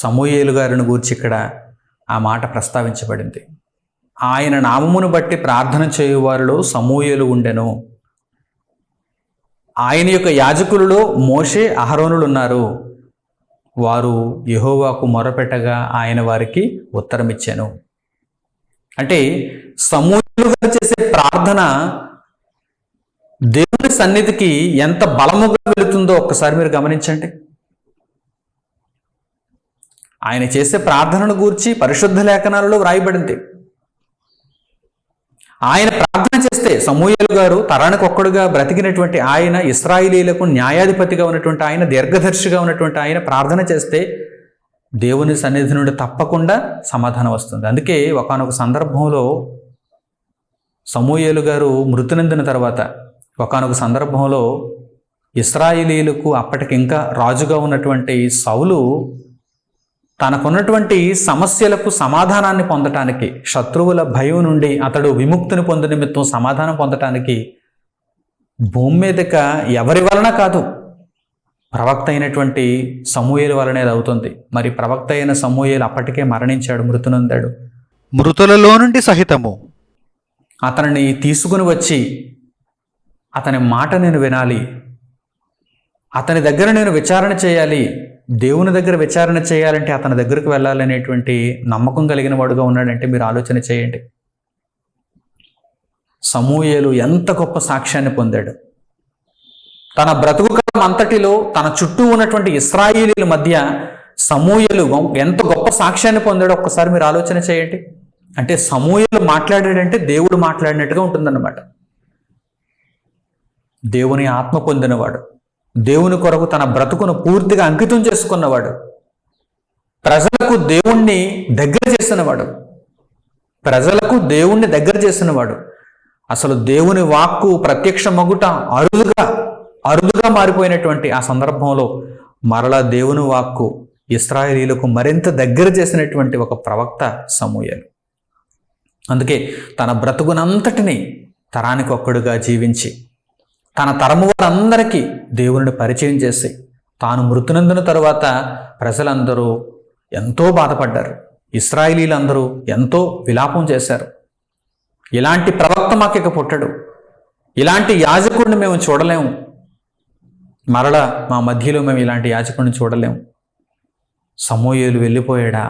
సమూయేలు గారిని గూర్చి ఇక్కడ ఆ మాట ప్రస్తావించబడింది. ఆయన నామమును బట్టి ప్రార్థన చేయువారిలో సమూయేలు ఉండెను. ఆయన యొక్క యాజకులలో మోషే అహరోనులు ఉన్నారు. వారు యెహోవాకు మొరపెట్టగా ఆయన వారికి ఉత్తరమిచ్చాను. అంటే సమూయేలు గారు చేసే ప్రార్థన దేవుని సన్నిధికి ఎంత బలముగా వెళుతుందో ఒక్కసారి మీరు గమనించండి. ఆయన చేసే ప్రార్థనను గూర్చి పరిశుద్ధ లేఖనాలలో వ్రాయబడింది. ఆయన ప్రార్థన చేస్తే, సమూయేలు గారు తరానికి ఒక్కడుగా బ్రతికినటువంటి ఆయన, ఇశ్రాయేలీయులకు న్యాయాధిపతిగా ఉన్నటువంటి ఆయన, దీర్ఘదర్శిగా ఉన్నటువంటి ఆయన ప్రార్థన చేస్తే దేవుని సన్నిధి నుండి తప్పకుండా సమాధానం వస్తుంది. అందుకే ఒకానొక సందర్భంలో సమూయేలు గారు మృతి నొందిన తర్వాత ఒకానొక సందర్భంలో ఇశ్రాయేలీయులకు అప్పటికి ఇంకా రాజుగా ఉన్నటువంటి సౌలు తనకున్నటువంటి సమస్యలకు సమాధానాన్ని పొందటానికి, శత్రువుల భయం నుండి అతడు విముక్తిని పొందే నిమిత్తం సమాధానం పొందటానికి భూమి మీదక ఎవరి వలన కాదు, ప్రవక్త అయినటువంటి సమూయేలు వలనే అవుతుంది. మరి ప్రవక్త అయిన సమూయేలు అప్పటికే మరణించాడు, మృతి నొందాడు. మృతులలో నుండి సహితము అతనిని తీసుకుని వచ్చి అతని మాట నేను వినాలి, అతని దగ్గర నేను విచారణ చేయాలి, దేవుని దగ్గర విచారణ చేయాలంటే అతని దగ్గరకు వెళ్ళాలనేటువంటి నమ్మకం కలిగిన వాడుగా ఉన్నాడంటే మీరు ఆలోచన చేయండి. సమూయేలు ఎంత గొప్ప సాక్ష్యాన్ని పొందాడు. తన బ్రతుకు కాలం అంతటిలో తన చుట్టూ ఉన్నటువంటి ఇశ్రాయేలీయుల మధ్య సమూయేలు ఎంత గొప్ప సాక్ష్యాన్ని పొందాడో ఒక్కసారి మీరు ఆలోచన చేయండి. అంటే సమూయేలు మాట్లాడాడంటే దేవుడు మాట్లాడినట్టుగా ఉంటుందన్నమాట. దేవుని ఆత్మ పొందినవాడు, దేవుని కొరకు తన బ్రతుకును పూర్తిగా అంకితం చేసుకున్నవాడు, ప్రజలకు దేవుణ్ణి దగ్గర చేసినవాడు, ప్రజలకు దేవుణ్ణి దగ్గర చేసినవాడు. అసలు దేవుని వాక్కు ప్రత్యక్ష మగుట అరుదుగా మారిపోయినటువంటి ఆ సందర్భంలో మరలా దేవుని వాక్కు ఇశ్రాయేలీయులకు మరింత దగ్గర చేసినటువంటి ఒక ప్రవక్త సమూయేలు. అందుకే తన బ్రతుకునంతటిని తరానికి ఒక్కడుగా జీవించి తన తరము వారందరికీ దేవుని పరిచయం చేసి తాను మృతునందున తరువాత ప్రజలందరూ ఎంతో బాధపడ్డారు. ఇశ్రాయేలీలందరూ ఎంతో విలాపం చేశారు. ఇలాంటి ప్రవక్త మాకిక పుట్టడు, ఇలాంటి యాజకుడిని మేము చూడలేము, మరలా మా మధ్యలో మేము ఇలాంటి యాజకుడిని చూడలేము. సమూయేలు వెళ్ళిపోయాడా,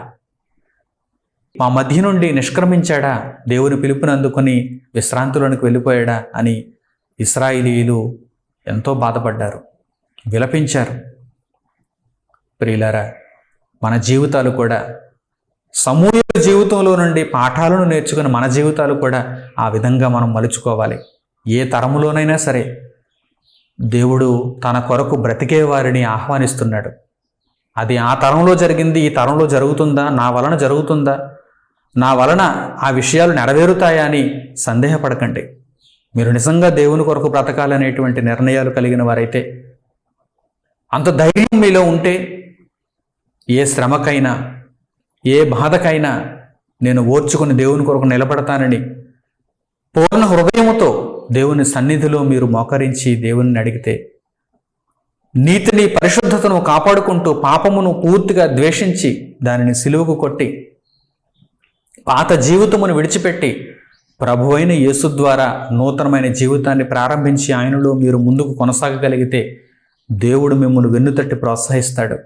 మా మధ్య నుండి నిష్క్రమించాడా, దేవుని పిలుపుని అందుకొని విశ్రాంతిలోనికి వెళ్ళిపోయాడా అని ఇశ్రాయేలీయులు ఎంతో బాధపడ్డారు, విలపించారు. ప్రియులారా, మన జీవితాలు కూడా సమూయేలు జీవితంలో నుండి పాఠాలను నేర్చుకుని మన జీవితాలు కూడా ఆ విధంగా మనం మలుచుకోవాలి. ఏ తరములోనైనా సరే దేవుడు తన కొరకు బ్రతికే వారిని ఆహ్వానిస్తున్నాడు. అది ఆ తరంలో జరిగింది, ఈ తరంలో జరుగుతుందా, నా వలన జరుగుతుందా, నా వలన ఆ విషయాలు నెరవేరుతాయా అని సందేహపడకండి. మీరు నిజంగా దేవుని కొరకు బ్రతకాలనేటువంటి నిర్ణయాలు కలిగిన వారైతే, అంత ధైర్యం మీలో ఉంటే, ఏ శ్రమకైనా ఏ బాధకైనా నేను ఓర్చుకుని దేవుని కొరకు నిలబడతానని పూర్ణ హృదయముతో దేవుని సన్నిధిలో మీరు మోకరించి దేవుని అడిగితే, నీతిని పరిశుద్ధతను కాపాడుకుంటూ పాపమును పూర్తిగా ద్వేషించి దానిని సిలువకు కొట్టి పాత జీవితమును విడిచిపెట్టి ప్రభువైన యేసు ద్వారా నూతనమైన జీవితాన్ని ప్రారంభించి ఆయనలో మీరు ముందుకు కొనసాగగలిగితే దేవుడు మిమ్మల్ని వెన్నుతట్టి ప్రోత్సహిస్తాడు.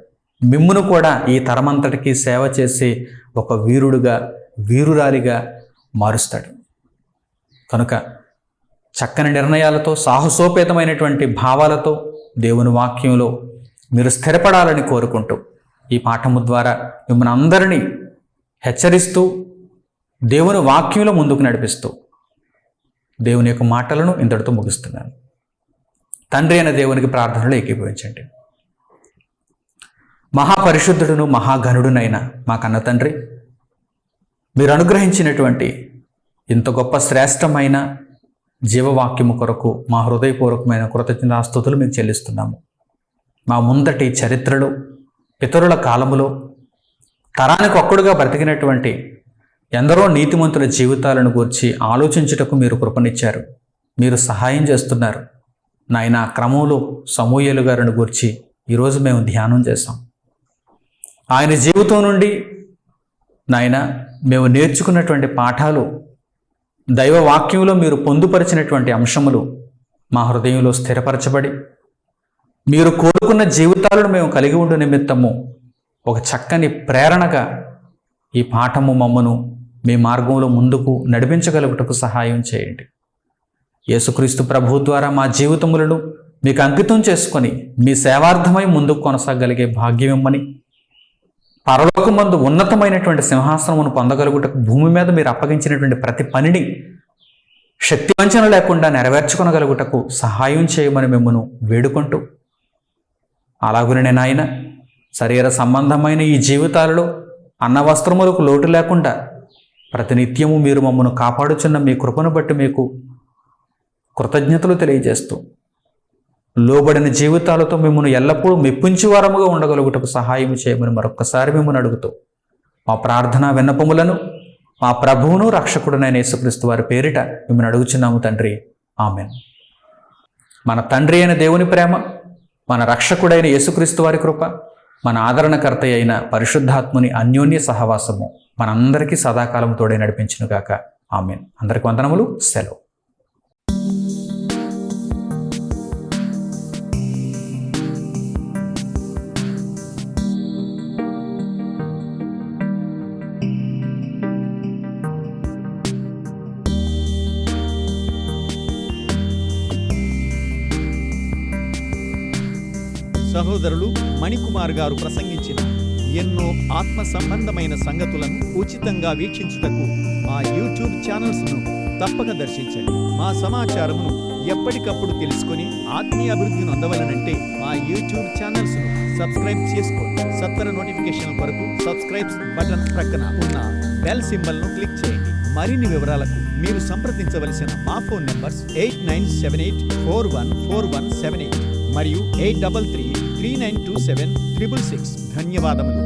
మిమ్మును కూడా ఈ తరమంతటికి సేవ చేసే ఒక వీరుడుగా వీరురాలిగా మారుస్తాడు. కనుక చక్కని నిర్ణయాలతో సాహసోపేతమైనటువంటి భావాలతో దేవుని వాక్యంలో మీరు స్థిరపడాలని కోరుకుంటూ ఈ పాఠము ద్వారా మిమ్మల్ని అందరినీ హెచ్చరిస్తూ దేవుని వాక్యంలో ముందుకు నడిపిస్తూ దేవుని యొక్క మాటలను ఇంతటితో ముగిస్తున్నాను. తండ్రి అయిన దేవునికి ప్రార్థనలు ఏకీభవించండి. మహాపరిశుద్ధుడును మహాఘనుడునైన మా కన్న తండ్రి, మీరు అనుగ్రహించినటువంటి ఇంత గొప్ప శ్రేష్టమైన జీవవాక్యము కొరకు మా హృదయపూర్వకమైన కృతజ్ఞతాస్తుతులు మీకు చెల్లిస్తున్నాము. మా ముందటి చరిత్రలో పితరుల కాలములో తరానికి ఒక్కడుగా బ్రతికినటువంటి ఎందరో నీతిమంతుల జీవితాలను గూర్చి ఆలోచించుటకు మీరు కృపనిచ్చారు. మీరు సహాయం చేస్తున్నారు నాయన. ఆ క్రమంలో సమూయేలు గారిని గూర్చి ఈరోజు మేము ధ్యానం చేశాం. ఆయన జీవితం నుండి నాయన మేము నేర్చుకున్నటువంటి పాఠాలు, దైవ వాక్యంలో మీరు పొందుపరిచినటువంటి అంశములు మా హృదయంలో స్థిరపరచబడి మీరు కోరుకున్న జీవితాలను మేము కలిగి ఉండు నిమిత్తము ఒక చక్కని ప్రేరణగా ఈ పాఠము మమ్మను మీ మార్గంలో ముందుకు నడిపించగలుగుటకు సహాయం చేయండి. యేసుక్రీస్తు ప్రభు ద్వారా మా జీవితములను మీకు అంకితం చేసుకొని మీ సేవార్థమై ముందుకు కొనసాగలిగే భాగ్యం ఇమ్మని, పరలోకమందు ఉన్నతమైనటువంటి సింహాసనమును పొందగలుగుటకు భూమి మీద మీరు అప్పగించినటువంటి ప్రతి పనిని శక్తివంచన లేకుండా నెరవేర్చుకొనగలుగుటకు సహాయం చేయమని మిమ్మల్ని వేడుకుంటూ, అలాగునే నాయన శరీర సంబంధమైన ఈ జీవితాలలో అన్న వస్త్రములకు లోటు లేకుండా ప్రతినిత్యము మీరు మమ్మను కాపాడుచున్న మీ కృపను బట్టి మీకు కృతజ్ఞతలు తెలియజేస్తూ, లోబడిన జీవితాలతో మిమ్మల్ని ఎల్లప్పుడూ మెప్పించువారముగా ఉండగలుగుటకు సహాయం చేయమని మరొక్కసారి మిమ్మల్ని అడుగుతూ మా ప్రార్థనా విన్నపములను మా ప్రభువును రక్షకుడునైన యేసుక్రీస్తు వారి పేరిట మిమ్మల్ని అడుగుచున్నాము తండ్రి. ఆమేన్. మన తండ్రి అయిన దేవుని ప్రేమ, మన రక్షకుడైన యేసుక్రీస్తు వారి కృప, మన ఆదరణకర్త అయిన పరిశుద్ధాత్ముని అన్యోన్య సహవాసము మనందరికీ సదాకాలం తోడే నడిపించునుగాక. ఆమేన్. అందరికి వందనములు. సెలవు. సహోదరులు మణికుమార్ గారు ప్రసంగించిన ఎన్నో ఆత్మ సంబంధమైన సంగతులను ఉచితంగా వీక్షించుటకు మా యూట్యూబ్ ఛానల్స్ను తప్పక దర్శించండి. మా సమాచారమును ఎప్పటికప్పుడు తెలుసుకొని ఆత్మీయ అభివృద్ధిని అందవలనంటే మా యూట్యూబ్ ఛానల్స్ను సబ్స్క్రైబ్ చేసుకోండి. సత్వర నోటిఫికేషన్ల కొరకు సబ్స్క్రైబ్ బటన్ ప్రక్కన ఉన్న బెల్ సింబల్ను క్లిక్ చేయండి. మరిన్ని వివరాలకు మీరు సంప్రదించవలసిన మా ఫోన్ నంబర్స్ 8978414178 మరియు 8333927666. ధన్యవాదములు.